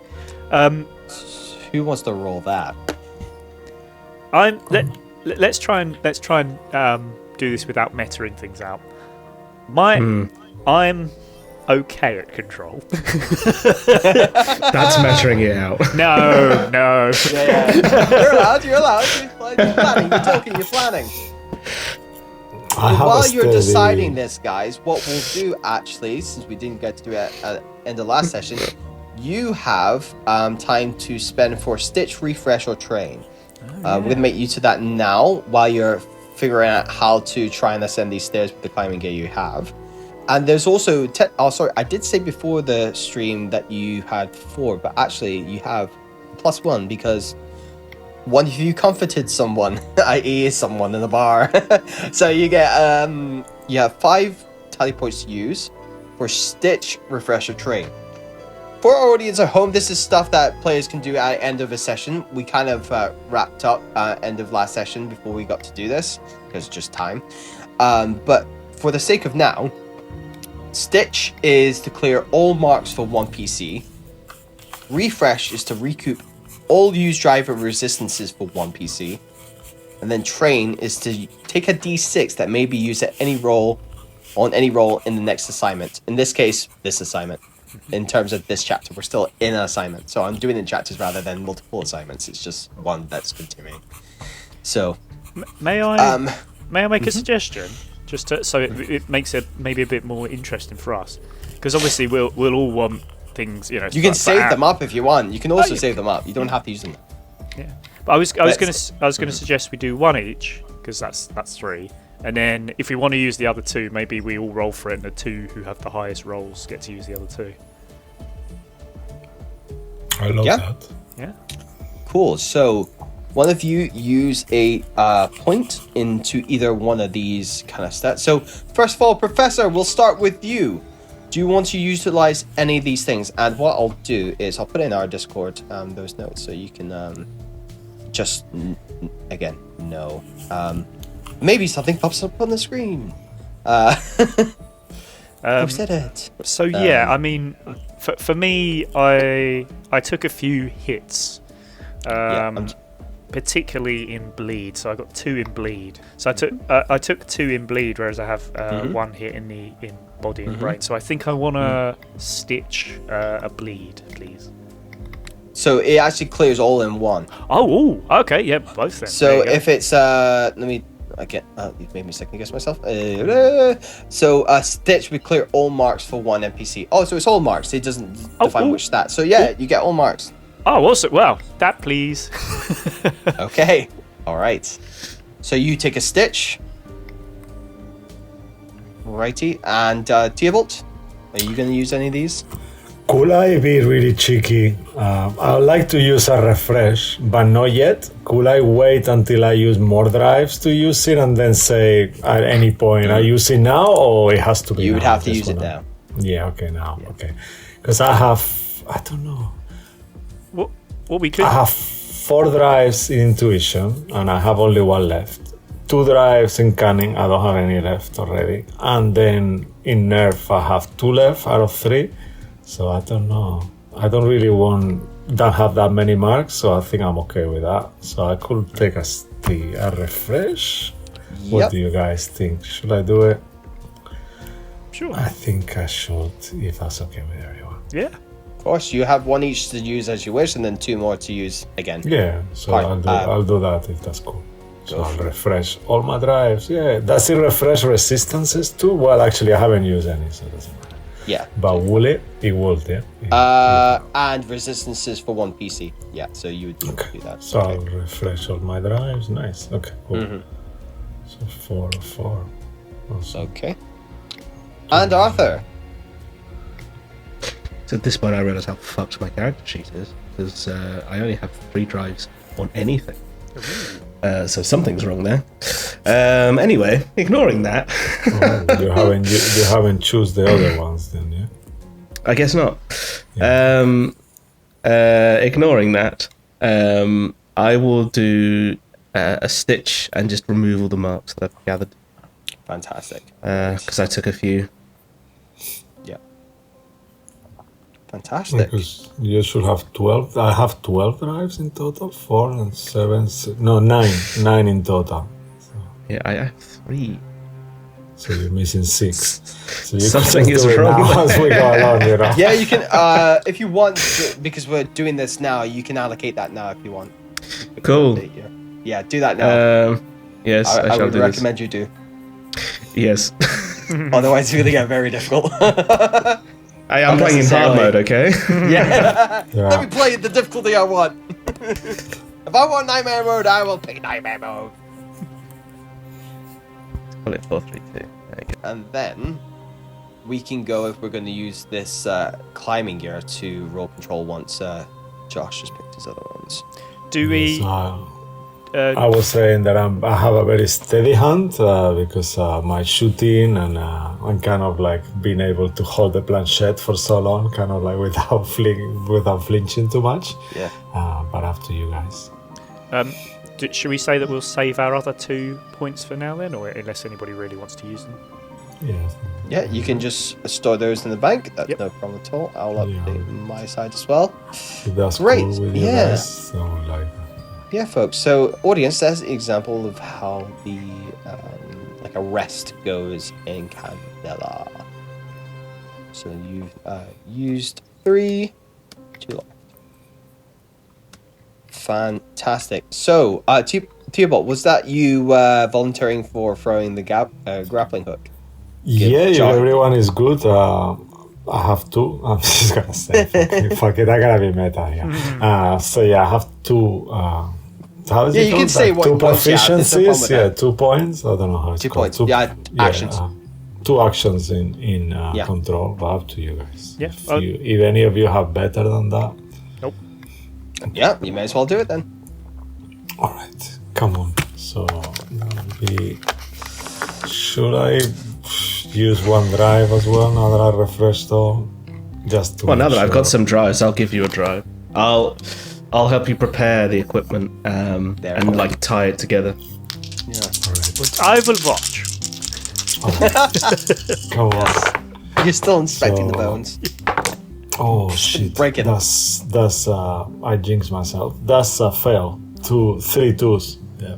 Who wants to roll that? Let's try and do this without metaing things out. I'm okay at control. That's measuring it out. No. Yeah. You're allowed. You're planning. You're talking. You're planning. While you're deciding this, guys, what we'll do actually, since we didn't get to do it at the end of last session, you have time to spend for Stitch, Refresh, or Train. We're going to make use of that now while you're figuring out how to try and ascend these stairs with the climbing gear you have. And there's also... I did say before the stream that you had 4, but actually you have +1 because one of you comforted someone, i.e. someone in the bar. So you get... you have 5 tally points to use for Stitch, Refresh, or Train. For our audience at home, this is stuff that players can do at the end of a session. We kind of wrapped up end of last session before we got to do this, because just time. But for the sake of now, Stitch is to clear all marks for 1 PC. Refresh is to recoup all used driver resistances for 1 PC. And then Train is to take a D6 that may be used at any roll, on any roll in the next assignment. In this case, this assignment. In terms of this chapter, we're still in an assignment. So I'm doing it in chapters rather than multiple assignments. It's just one that's continuing. So, may I make a suggestion? Just so it makes it maybe a bit more interesting for us, because obviously we'll all want things. You can save them up if you want. You can also save them up. You don't have to use them. Yeah, but I was gonna suggest we do 1 each, because that's 3. And then if we want to use the other 2, maybe we all roll for it, and the 2 who have the highest rolls get to use the other 2. I love that. Yeah. Cool. So one of you use a point into either one of these kind of stats. So first of all, Professor, we'll start with you. Do you want to utilize any of these things? And what I'll do is I'll put in our Discord those notes so you can just again know. Maybe something pops up on the screen. Who said it? So yeah, I mean, for me, I took a few hits, particularly in bleed. So I got 2 in bleed. So I took 2 in bleed, whereas I have 1 hit in body and brain. So I think I want to stitch a bleed, please. So it actually clears all in one. Oh, okay, yeah, both then. So if it's let me. You've made me second guess myself. So Stitch would clear all marks for 1 NPC. Oh, so it's all marks. It doesn't define which stat. So yeah, you get all marks. Oh, awesome. Well, that please. Okay. All right. So you take a Stitch. Righty. And Theobald, are you going to use any of these? Could I be really cheeky? I would like to use a refresh, but not yet. Could I wait until I use more drives to use it and then say at any point I use it now, or it has to be You now? would have to use it now. Yeah, okay, now. Yeah. Okay. Because I don't know. What we could... I have 4 drives in intuition and I have only 1 left. 2 drives in cunning, I don't have any left already. And then in nerf I have 2 left out of 3. So I don't know. I don't really don't have that many marks, so I think I'm okay with that. So I could take a refresh. Yep. What do you guys think? Should I do it? Sure. I think I should, if that's okay with everyone. Yeah. Of course, you have one each to use as you wish, and then 2 more to use again. Yeah, so Fine. I'll do that if that's cool. So Go I'll for it. refresh all my drives. Yeah, does it refresh resistances too? Well, actually, I haven't used any, so it doesn't matter. Yeah. But will it? It will, yeah. And resistances for 1 PC. Yeah, so you would do that. So I'll refresh all my drives. Nice. Okay, cool. So 4 of 4. Awesome. Okay. And Arthur. So at this point, I realise how fucked my character sheet is because I only have 3 drives on anything. So something's wrong there. Anyway, ignoring that. You haven't choose the other ones then, yeah? I guess not. Yeah. Ignoring that, I will do a stitch and just remove all the marks that I've gathered. Fantastic. Because I took a few. Yeah. Fantastic. Because you should have 12. I have 12 drives in total. 4 and 7. No, 9. 9 in total. Yeah, I have 3. So you're missing 6. So you Something can is just do it wrong now as we go along, you know? Yeah, you can, if you want, because we're doing this now, you can allocate that now if you want. Cool. Yeah, do that now. Yes, I I shall would do recommend you do. this. Yes. Otherwise, it's going to get very difficult. I am playing in hard mode, okay? Yeah. Yeah. Let me play the difficulty I want. If I want Nightmare Mode, I will pick Nightmare Mode. Call it 4-3-2. There you go. And then we can go, if we're going to use this climbing gear, to roll control once Josh has picked his other ones. Do we? So, I was saying that I have a very steady hand because my shooting and I'm kind of like being able to hold the planchette for so long, kind of like without flinching too much. Yeah. But up to you guys. Should we say that we'll save our other 2 points for now then, or unless anybody really wants to use them? Yes. Yeah, you can just store those in the bank. That's no problem at all. I'll update my side as well. If that's Great. cool with you guys. So like. Yeah, folks. So, audience, that's an example of how the like a rest goes in Candela. So you've used 3, 2 left. Fantastic. So, Theobald, was that you volunteering for throwing the grappling hook? Yeah, if John. everyone is good, I have 2. I'm just gonna say, fuck it, I gotta be meta. Yeah. So yeah, I have 2. How is it you called? can say Like, 2 what points, yeah, there's no problem with proficiencies. Yeah, that. 2 points. I don't know how it's 2 called. points. Actions. 2 actions in control. But up to you guys. Yeah. If any of you have better than that, Nope. Yeah, you may as well do it then. all right, come on. So should I use 1 drive as well now that I refreshed all? Just to Well, now make that I've got sure. some drives, I'll give you a drive. I'll help you prepare the equipment and like tie it together. Yeah. I will watch. Come on. You're still inspecting the So- bones. Oh shit! Break it. That's I jinxed myself. That's a fail. 3 2s. Yeah.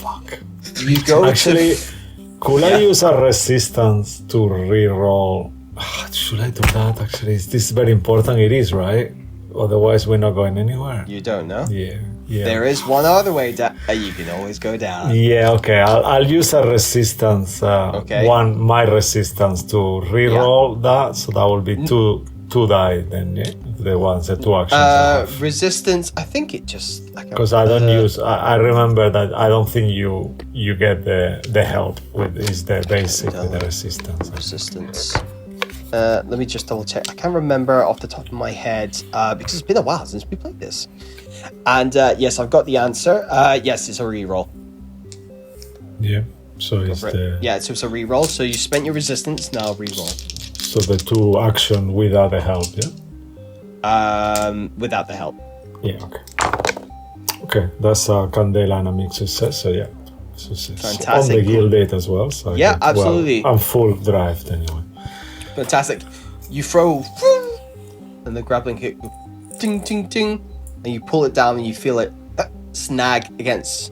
Fuck. You go Actually, to... could I use a resistance to re-roll? Should I do that? Actually, is this very important? It is, right? Otherwise, we're not going anywhere. You don't know? Yeah. There is one other way down. You can always go down. Yeah. Okay. I'll use a resistance. Okay. My resistance to re-roll that, so that will be 2 die. Then the 2 actions. I have. Resistance, I think it just... Because I don't use. I remember that I don't think you get the help with is the basic with the resistance. Resistance. Let me just double check. I can't remember off the top of my head because it's been a while since we played this. And yes, I've got the answer. Yes, it's a reroll. Yeah. So it's the Yeah, so it's a reroll. So you spent your resistance, now reroll. so the 2 action without the help. Yeah. Without the help. Yeah. Okay. Okay, that's Candela and a mixed success. So yeah, success. Fantastic. On the guild date as well. So Yeah, absolutely. I'm full drive anyway. Fantastic. You throw, and the grappling hook, ting, ting, ting, and you pull it down and you feel it snag against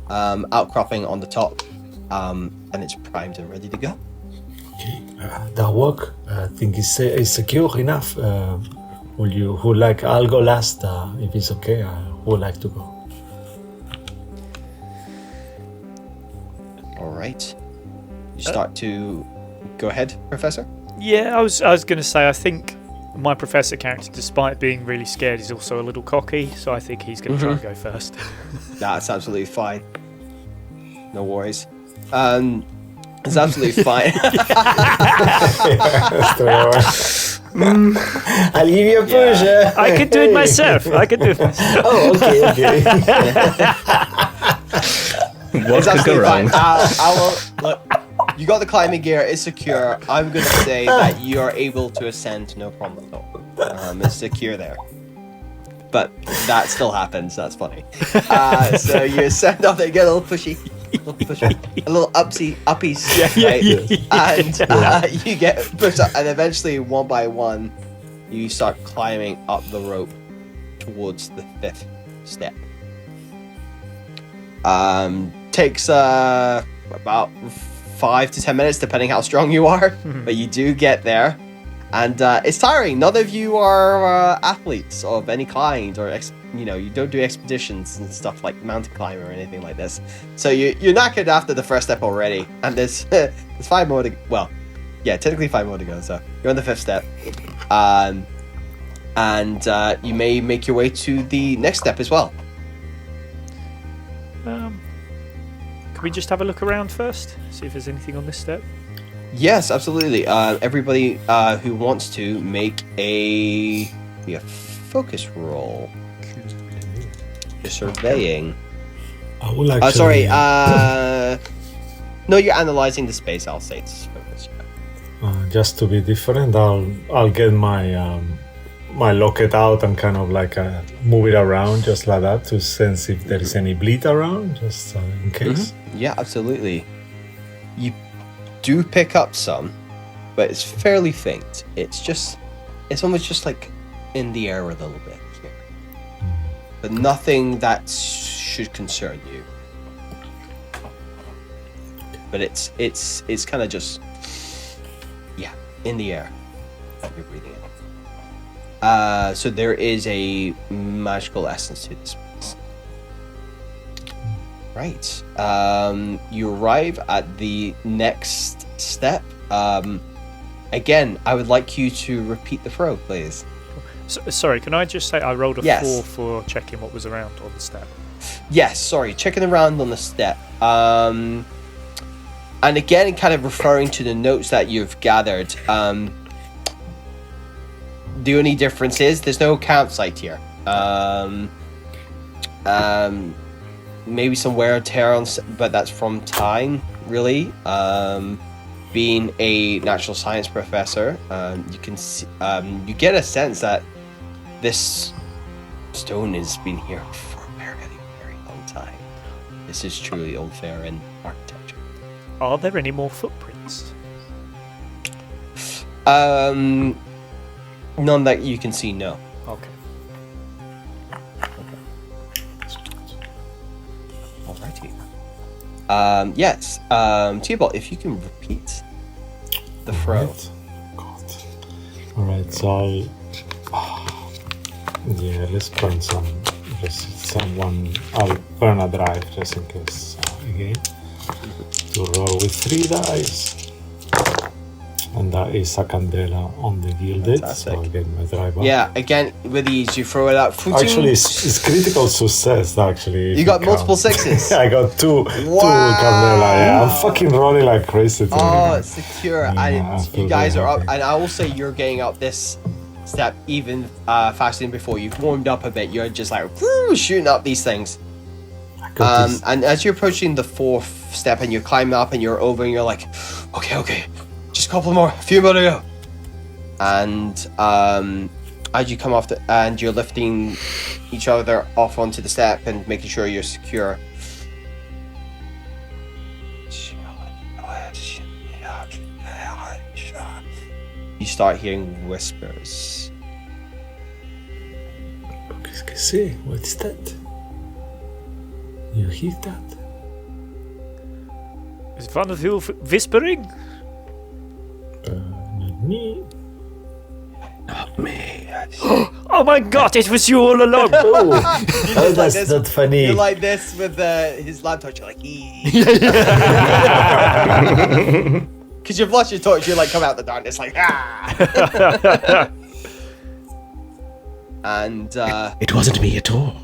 outcropping on the top, and it's primed and ready to go. Okay, that work. I think it's secure enough. Who like? I'll go last. If it's okay, I would like to go. All right. You start to go ahead, Professor. Yeah, I was going to say, I think my professor character, despite being really scared, is also a little cocky, so I think he's going to try and go first. That's absolutely fine. No worries. It's absolutely fine. I'll give you a push. I can do it myself. Oh, okay. It's What could go absolutely fine. wrong? I will look. You got the climbing gear. It's secure. I'm going to say that you are able to ascend, no problem at all. It's secure there. But that still happens. That's funny. So you ascend up there, get a little pushy, a little uppies, right? And you get pushed up, and eventually, one by one, you start climbing up the rope towards the 5th step. Takes about 5 to 10 minutes, depending how strong you are, but you do get there. And it's tiring. None of you are athletes of any kind, or you don't do expeditions and stuff like mountain climbing or anything like this. So you're knackered after the first step already, and there's 5 more to. Well, yeah, technically 5 more to go. So you're on the 5th step, and you may make your way to the next step as well. Can we just have a look around first? See if there's anything on this step? Yes, absolutely. Everybody who wants to make a focus roll. You're surveying. I will actually. Sorry. No, you're analyzing the space. I'll say it's focus. Just to be different, I'll get my my locket out and kind of like move it around just like that to sense if there is any bleed around, just in case. Mm-hmm. Yeah, absolutely. You do pick up some, but it's fairly faint. It's almost just like in the air a little bit here, but nothing that should concern you. But it's kind of just in the air that you're breathing in. So there is a magical essence to this place. Right. You arrive at the next step. Again, I would like you to repeat the throw, please. Sorry, can I just say I rolled a Yes. 4 for checking what was around on the step? Yes, sorry, checking around on the step. And again, kind of referring to the notes that you've gathered. The only difference is there's no campsite here. Maybe some wear and tear on, but that's from time, really. Being a natural science professor, you can see, you get a sense that this stone has been here for a very, very long time. This is truly old Faerun architecture. Are there any more footprints? None that you can see, no. Okay. Alrighty. Yes. Tybalt, if you can repeat the throw. Right. God. Alright, so let's burn someone. I'll burn a drive just in case again. To roll with 3 dice. And that is a Candela on the gilded, Fantastic. so I'll get my drive up. Yeah, again, with these, you throw it out. Actually, it's critical success, actually. You got multiple 6s. I got 2 Candela, yeah. I'm fucking rolling like crazy today. Oh, it's secure. Yeah, And you guys are up. absolutely. And I will say you're getting up this step even faster than before. You've warmed up a bit. You're just like, whoo, shooting up these things. I got this. And as you're approaching the 4th step and you're climbing up and you're over and you're like, okay. Just a couple more, a few more to go. And as you come off and you're lifting each other off onto the step and making sure you're secure. You start hearing whispers. Qu'est-ce que c'est? What is that? You hear that? Is one of you whispering? Me? Not me. Oh my god, it was you all along! Oh, Like that's this- not funny. You're like this with his laptop. You're like, because you've lost your torch. You like come out the darkness like ah. And It wasn't me at all.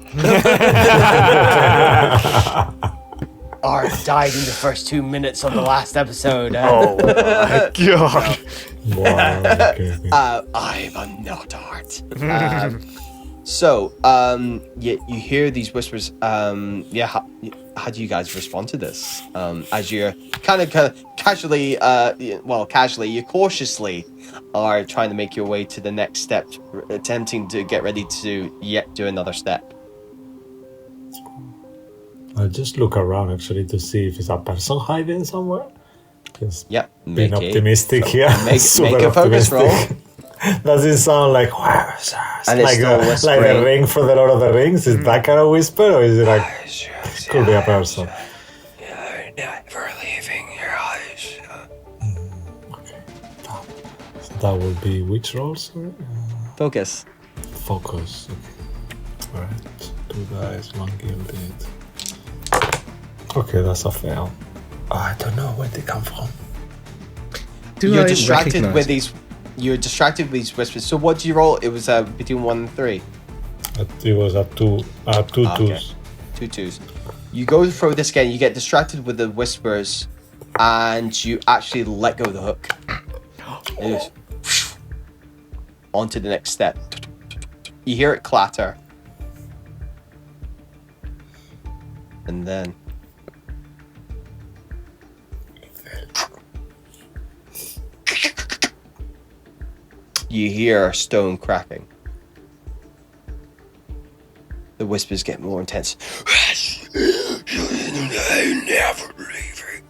Art died in the first 2 minutes of the last episode. Oh my god. Wow, okay. I'm not Art. You hear these whispers. How do you guys respond to this? As you're kind of casually, you cautiously are trying to make your way to the next step, attempting to get ready to do another step. I'll just look around actually to see if it's a person hiding somewhere. Just Yep. being optimistic here. Make Super a focus roll. Does it sound like where is that? And it's like still like whispering. the ring for the Lord of the Rings? Is that kind of whisper, or is it like could be a person? You're never leaving your eyes. Okay, so that will be which roll? Sorry, Focus. focus. Okay, all right. 2 dice, 1 gilded. Okay, that's a fail. I don't know where they come from. You're distracted with these. You're distracted with these whispers. So what do you roll? It was between 1 and 3. It was a two twos. 2 twos. You go through this again. You get distracted with the whispers, and you actually let go of the hook. And it just on to the next step. You hear it clatter, and then you hear stone cracking. The whispers get more intense. Never leaving.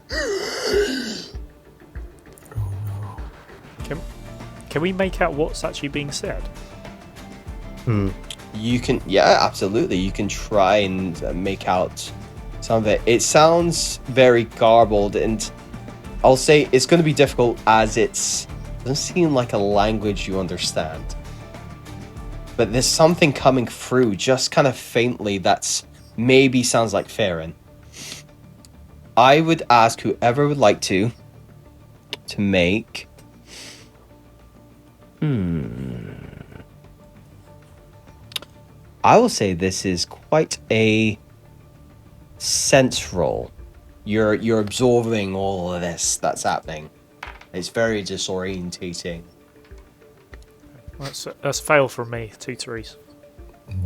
Can we make out what's actually being said? You can, yeah, absolutely. You can try and make out some of it. It sounds very garbled, and I'll say it's going to be difficult as it doesn't seem like a language you understand. But there's something coming through just kind of faintly that's maybe sounds like Farron. I would ask whoever would like to make I will say this is quite a sense roll. You're absorbing all of this that's happening. It's very disorientating. That's fail from me. 2 threes.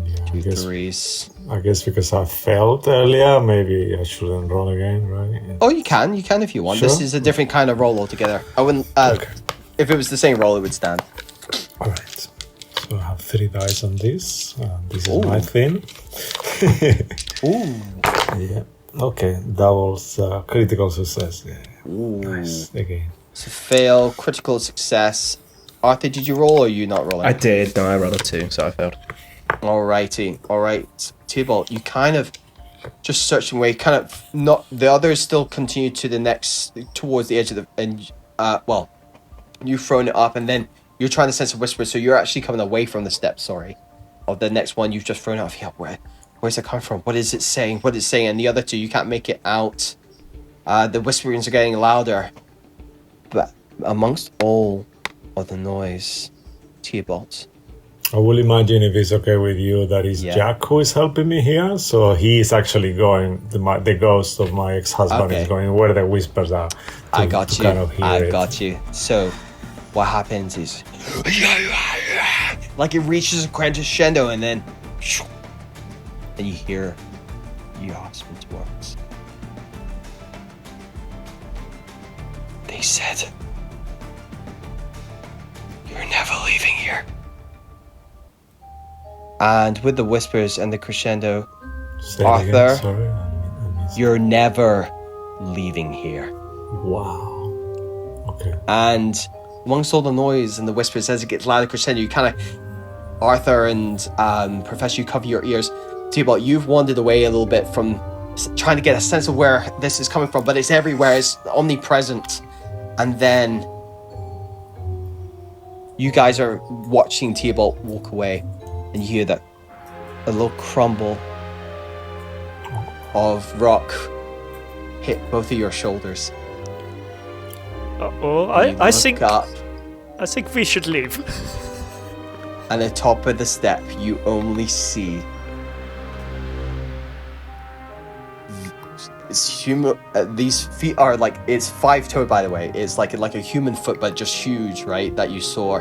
Yeah, 2 threes. I guess because I failed earlier, maybe I shouldn't roll again, right? Oh, you can if you want. Sure. This is a different kind of roll altogether. I wouldn't. Okay. If it was the same roll, it would stand. All right. So I have 3 dice on this. This is Ooh. my thing. Ooh. Yeah. Okay. Doubles critical success. Yeah. Ooh. Nice. Again. So fail, critical success. Arthur, did you roll or are you not rolling? I did. No, I rolled a 2, so I failed. Alrighty. Alright. Tybalt, you kind of just searching away, kind of not the others still continue to the next towards the edge of the and you've thrown it up and then you're trying to sense a whisper, so you're actually coming away from the steps, of the next one you've just thrown out. Yeah, where's it coming from? What is it saying? What is it saying? And the other two you can't make it out. The whisperings are getting louder. But amongst all of the noise, Tybalt. I will imagine if it's okay with you that it's Yeah. Jack who is helping me here. So he is actually going, the ghost of my ex-husband Okay. is going where the whispers are. I got you. Kind of hear I it. got you. So, what happens is, like it reaches a crescendo, and then, and you hear Yasmin's words. They said, "You're never leaving here." And with the whispers and the crescendo, Say it Arthur, again, sorry. I missed. "You're never leaving here." Wow. Okay. And amongst all the noise and the whispers as it gets louder crescendo, you kind of, Arthur and Professor, you cover your ears. Tybalt, you've wandered away a little bit from trying to get a sense of where this is coming from, but it's everywhere, it's omnipresent. And then you guys are watching Theobald walk away, and you hear that a little crumble of rock hit both of your shoulders. Uh-oh, You I look think up, I think we should leave. and at the top of the step, you only see these feet are like, it's 5-toed, by the way. It's like a human foot, but just huge, right? That you saw.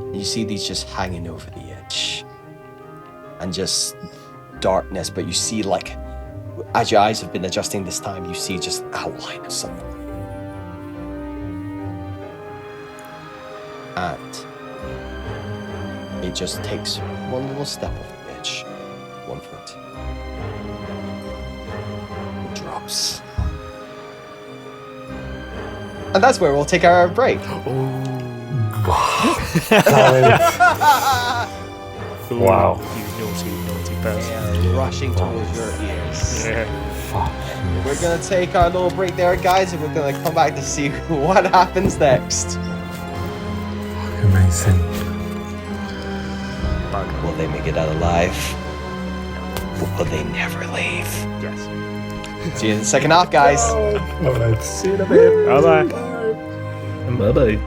And you see these just hanging over the edge, and just darkness. But you see, like, as your eyes have been adjusting this time, you see just outline of something. And it just takes one little step off the edge, 1 foot. It drops. And that's where we'll take our break. Wow. You naughty person. They are rushing towards your ears. Yeah. We're gonna take our little break there, guys, and we're gonna come back to see what happens next. Amazing. Will they make it out alive? Or will they never leave? Yes. See you in the second half, guys. Alright. Bye bye. Bye bye.